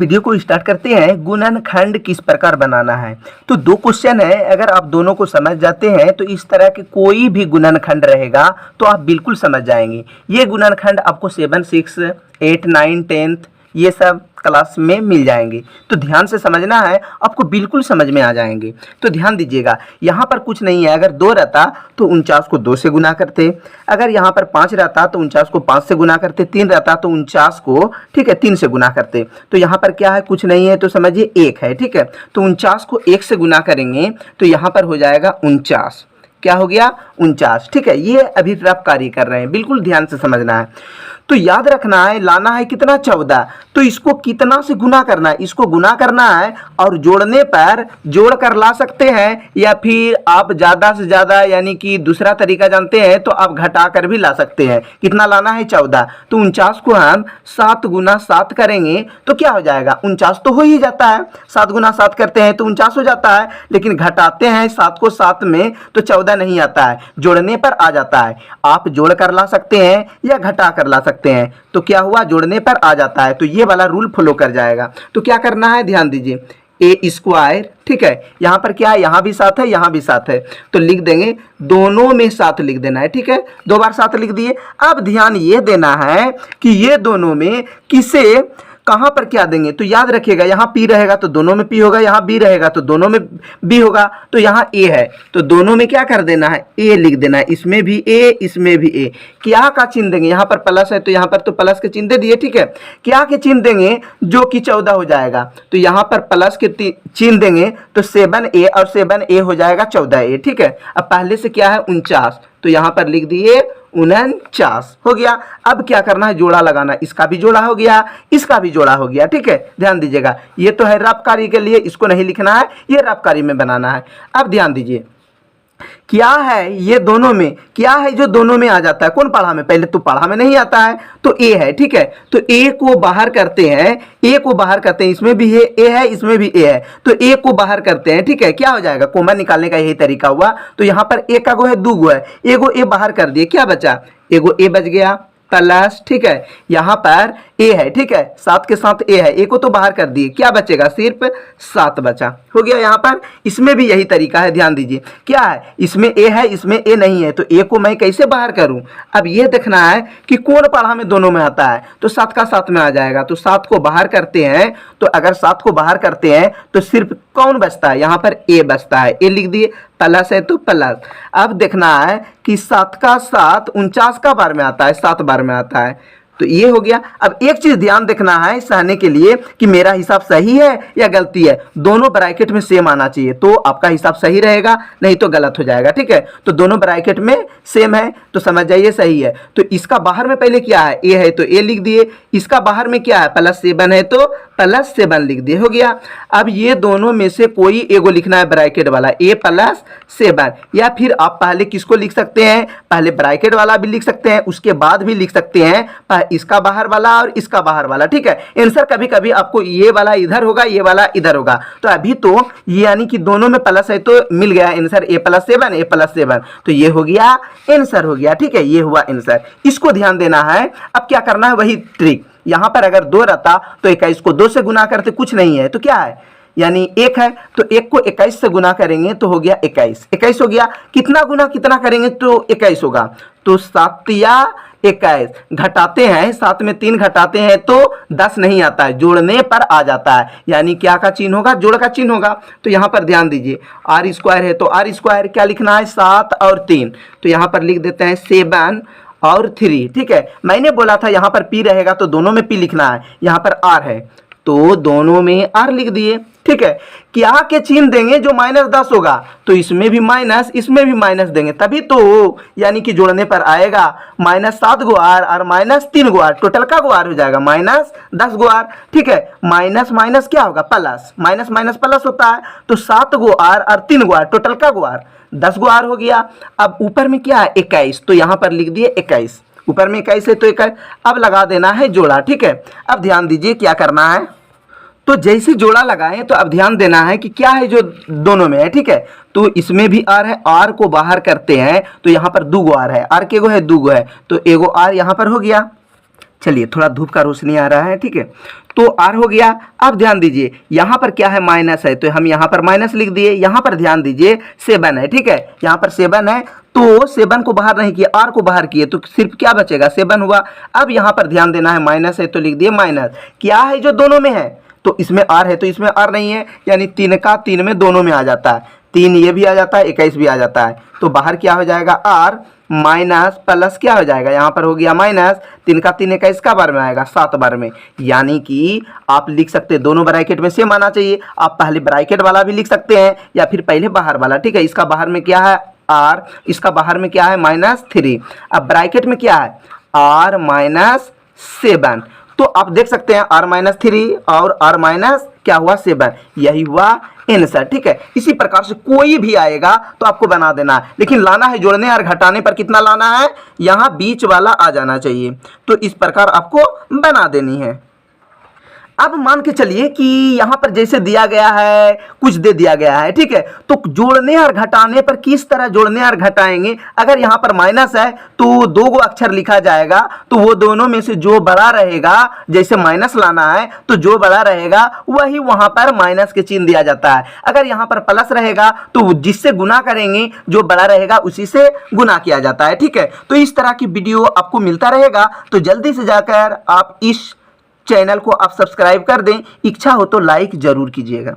Video को start करते हैं। गुणनखंड किस प्रकार बनाना है। तो दो क्वेश्चन है, अगर आप दोनों को समझ जाते हैं तो इस तरह के कोई भी गुणनखंड रहेगा तो आप बिल्कुल समझ जाएंगे। ये गुणनखंड आपको 7, 6, 8, 9, 10 ये सब क्लास में मिल जाएंगे। तो ध्यान से समझना है, आपको बिल्कुल समझ में आ जाएंगे। तो ध्यान दीजिएगा, यहाँ पर कुछ नहीं है। अगर 2 रहता तो 49 को 2 से गुना करते। अगर यहाँ पर 5 रहता तो 49 को 5 से गुना करते। 3 रहता तो 49 को 3 से गुना करते। तो यहाँ पर क्या है, कुछ नहीं है तो समझिए 1 है। ठीक है, तो 49 को 1 से गुना करेंगे तो यहाँ पर हो जाएगा 49। क्या हो गया, 49। ठीक है, ये अभी रफ कार्य कर रहे हैं, बिल्कुल ध्यान से समझना है। तो याद रखना है, लाना है कितना, 14। तो इसको कितना से गुना करना है, इसको गुना करना है और जोड़ने पर जोड़ कर ला सकते हैं, या फिर आप ज़्यादा से ज़्यादा यानी कि दूसरा तरीका जानते हैं तो आप घटा कर भी ला सकते हैं। कितना लाना है, 14। तो 49 को हम 7 गुना 7 करेंगे तो क्या हो जाएगा, 49 तो हो ही जाता है। 7 गुना 7 करते हैं तो 49 हो जाता है, लेकिन घटाते हैं 7 को 7 में तो 14 नहीं आता है, जोड़ने पर आ जाता है। आप जोड़ कर ला सकते हैं या घटा कर ला सकते हैं। तो क्या हुआ, जोड़ने पर आ जाता है, तो ये वाला रूल फॉलो कर जाएगा। तो क्या करना है, ध्यान दीजिए, ए स्क्वायर। ठीक है, यहाँ पर क्या है, यहाँ भी 7 है, यहाँ भी 7 है, तो लिख देंगे दोनों में 7 लिख देना है। ठीक है, 2 बार 7 लिख दिए। अब ध्यान ये देना है कि ये दोनों में किसे कहाँ पर क्या देंगे। तो याद रखिएगा, यहाँ पी रहेगा तो दोनों में पी होगा, यहाँ बी रहेगा तो दोनों में बी होगा। तो यहाँ ए है तो दोनों में क्या कर देना है, ए लिख देना है। इसमें भी ए, इसमें भी ए। क्या का चिन्ह देंगे, यहाँ पर प्लस है तो यहाँ पर तो प्लस के चिन्ह दे दिए। ठीक है, क्या के चिन्ह देंगे, जो कि 14 हो जाएगा। तो यहाँ पर प्लस के चिन्ह देंगे तो 7a और 7a हो जाएगा 14a। ठीक है, अब पहले से क्या है, 49, तो यहाँ पर लिख दिए 49 हो गया। अब क्या करना है, जोड़ा लगाना। इसका भी जोड़ा हो गया, इसका भी जोड़ा हो गया। ठीक है, ध्यान दीजिएगा, ये तो है रफ कार्य के लिए, इसको नहीं लिखना है, ये रफ कार्य में बनाना है। अब ध्यान दीजिए, क्या है ये दोनों में, क्या है जो दोनों में आ जाता है, कौन पढ़ा में, पहले तो पढ़ा में नहीं आता है तो ए है। ठीक है, तो ए को बाहर करते हैं, ए को बाहर करते हैं, इसमें भी ए है, इसमें भी ए है, तो ए को बाहर करते हैं। ठीक है, क्या हो जाएगा, कॉमन निकालने का यही तरीका हुआ। तो यहाँ पर एक का गो है, 2 गो है, एगो ए बाहर कर दिए, क्या बचा, एगो ए बच गया प्लस। ठीक है, यहाँ पर ए है। ठीक है, 7 के साथ ए है, ए को तो बाहर कर दिए, क्या बचेगा, सिर्फ 7 बचा। हो गया। यहाँ पर इसमें भी यही तरीका है, ध्यान दीजिए, क्या है, इसमें ए है, इसमें ए नहीं है, तो ए को मैं कैसे बाहर करूं। अब ये देखना है कि कौन पढ़ा में दोनों में आता है, तो 7 का 7 में आ जाएगा। तो 7 को बाहर करते हैं, तो अगर 7 को बाहर करते हैं तो सिर्फ कौन बचता है, यहाँ पर ए बचता है, ए लिख दिए, प्लस है तो प्लस। अब देखना है कि 7 का 7 49 का बार में आता है, 7 बार में आता है, तो ये हो गया। अब एक चीज ध्यान देखना है सहने के लिए कि मेरा हिसाब सही है या गलती है। दोनों ब्रैकेट में सेम आना चाहिए तो आपका हिसाब सही रहेगा, नहीं तो गलत हो जाएगा। ठीक है, तो दोनों ब्रैकेट में सेम है तो समझ जाइए सही है। तो इसका बाहर में पहले क्या है, ए है तो ए लिख दिए, इसका बाहर में क्या है, +7 है तो +7 लिख दिए, हो गया। अब ये दोनों में से कोई एगो लिखना है ब्रैकेट वाला, ए +7, या फिर आप पहले किसको लिख सकते हैं, पहले ब्रैकेट वाला भी लिख सकते हैं, उसके बाद भी लिख सकते हैं इसका बाहर वाला और इसका बाहर वाला। ठीक है, आंसर कभी कभी आपको ये वाला इधर होगा, ये वाला इधर होगा। तो अभी तो ये यानी कि दोनों में प्लस है तो मिल गया आंसर, a + 7, तो ये हो गया आंसर, हो गया। ठीक है, ये हुआ आंसर, इसको ध्यान देना है। अब क्या करना है, वही ट्रिक। यहाँ पर अगर 2 रहता तो 21 को 2 से गुना करते, कुछ नहीं है तो क्या है, यानी 1 है तो 1 को 21 से गुना करेंगे तो हो गया 21 हो गया। कितना गुना कितना करेंगे तो 21 होगा, तो 7 या 21 घटाते हैं, 7 में 3 घटाते हैं तो 10 नहीं आता है, जोड़ने पर आ जाता है, यानी क्या का चिन्ह होगा, जोड़ का चिन्ह होगा। तो यहाँ पर ध्यान दीजिए, आर स्क्वायर है तो आर स्क्वायर क्या लिखना है, 7 और 3, तो यहाँ पर लिख देते हैं 7 और 3। ठीक है, मैंने बोला था यहाँ पर पी रहेगा तो दोनों में पी लिखना है, यहाँ पर आर है तो दोनों में आर लिख दिए। ठीक है, क्या के चिन्ह देंगे, जो -10 होगा तो इसमें भी माइनस, इसमें भी माइनस देंगे, तभी तो यानी कि जोड़ने पर आएगा -7 गो आर और -3 गो आर, टोटल का गो आर हो जाएगा -10 गो आर। ठीक है, माइनस माइनस क्या होगा, प्लस, माइनस माइनस प्लस होता है, तो 7 गो आर और 3 गो आर, टोटल का गो आर 10 गो आर हो गया। अब ऊपर में क्या है, 21, तो यहाँ पर लिख दिए 21, ऊपर में 21 है तो 21। अब लगा देना है जोड़ा। ठीक है, अब ध्यान दीजिए क्या करना है, तो जैसे जोड़ा लगाएं तो अब ध्यान देना है कि क्या है जो दोनों में है। ठीक है, तो इसमें भी आर है, आर को बाहर करते हैं तो यहाँ पर 2 गो आर है, आर के गो है 2 गो है, तो एगो आर यहाँ पर हो गया। चलिए, थोड़ा धूप का रोशनी आ रहा है। ठीक है, तो आर हो गया। अब ध्यान दीजिए यहाँ पर क्या है, माइनस है, तो हम यहाँ पर माइनस लिख दिए। यहाँ पर ध्यान दीजिए 7 है, ठीक है, यहाँ पर 7 है, तो 7 को बाहर नहीं किया, आर को बाहर किए, तो सिर्फ क्या बचेगा, 7 हुआ। अब यहाँ पर ध्यान देना है, माइनस है तो लिख दिए माइनस। क्या है जो दोनों में है, तो इसमें आर है तो इसमें आर नहीं है, यानी 3 का 3 में दोनों में आ जाता है, 3 ये भी आ जाता है, 21 भी आ जाता है, तो बाहर क्या हो जाएगा, आर माइनस प्लस क्या हो जाएगा, यहाँ पर हो गया माइनस, 3 का 3 21 का बार में आएगा, 7 बार में। यानी कि आप लिख सकते हैं, दोनों ब्रैकेट में सेम आना चाहिए। आप पहले ब्रैकेट वाला भी लिख सकते हैं या फिर पहले बाहर वाला, ठीक है। इसका बाहर में क्या है, आर, इसका बाहर में क्या है, -3। अब ब्रैकेट में क्या है, आर माइनस 7, तो आप देख सकते हैं r-3 और r माइनस क्या हुआ 7, यही हुआ आंसर, ठीक है। इसी प्रकार से कोई भी आएगा तो आपको बना देना है, लेकिन लाना है जोड़ने और घटाने पर कितना लाना है, यहाँ बीच वाला आ जाना चाहिए, तो इस प्रकार आपको बना देनी है। अब मान के चलिए कि यहाँ पर जैसे दिया गया है, कुछ दे दिया गया है, ठीक है, तो जोड़ने और घटाने पर किस तरह जोड़ने और घटाएंगे। अगर यहाँ पर माइनस है तो 2 अक्षर लिखा जाएगा, तो वो दोनों में से जो बड़ा रहेगा, जैसे माइनस लाना है तो जो बड़ा रहेगा वही वहाँ पर माइनस के चिन्ह दिया जाता है। अगर यहाँ पर प्लस रहेगा तो जिससे गुना करेंगे जो बड़ा रहेगा उसी से गुना किया जाता है, ठीक है। तो इस तरह की वीडियो आपको मिलता रहेगा, तो जल्दी से जाकर आप इस चैनल को आप सब्सक्राइब कर दें, इच्छा हो तो लाइक जरूर कीजिएगा।